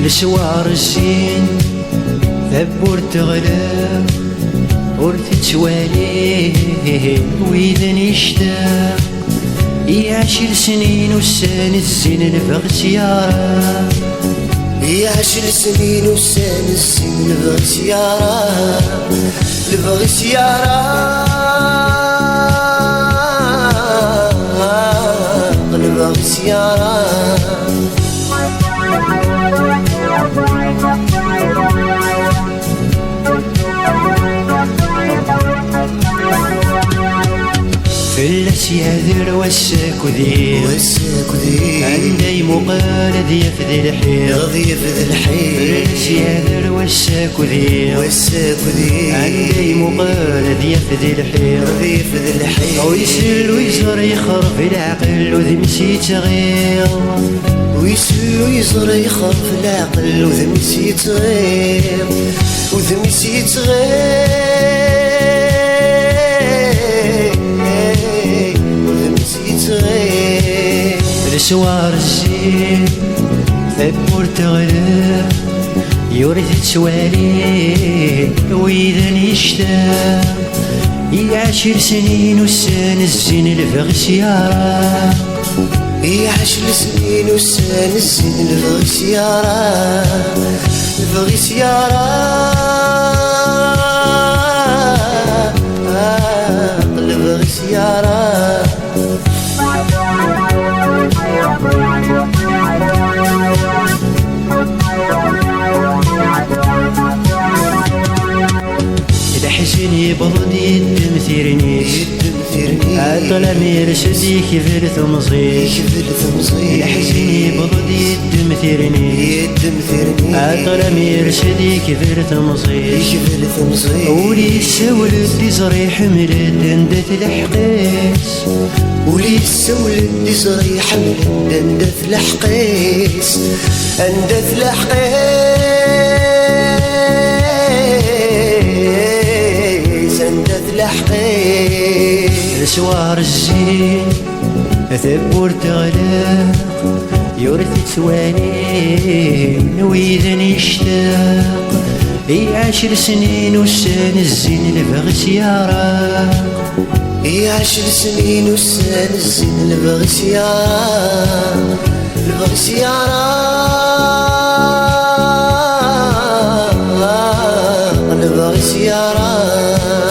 السوار الزين ثبور تغلى ورث توالي وإذا نشتاق يعشر سنين والسان الزين نبغي سيارة يعشر سنين والسان الزين نبغي سيارة نبغي سيارة نبغي سيارة فلاس يهذر وساك وذير عندي مقال ذيف ذي الحير فلاس يهذر وساك وذير عندي مقال ذيف ذي الحير ويسل ويزر يخرف العقل وذمسي تغير ويسل ويزر يخرف العقل وذمسي تغير وذمسي تغير السوار الزين ثبور تغلى يورث توالي وإذا نشتاق يعشر سنين والسان الزين نبغي سيارة يعشر سنين والسان الزين نبغي سيارة نبغي سيارة نبغي سيارة الحزن يبرد يدمثرني عطلمي رشدي كفرت مصير الحزن يبرد يدمثرني عطلمي رشدي كفرت مصير ولي السول اللي زري حمل دندت الحقيس ولي السول اللي زري حمل دندت الحقيس اندت الحقيس السوار الزين ثبور تغلق يورث توالي وإذا نشتاق يعشر سنين والسان الزين نبغي سيارة يعشر سنين والسان الزين نبغي سيارة نبغي سيارة نبغي سيارة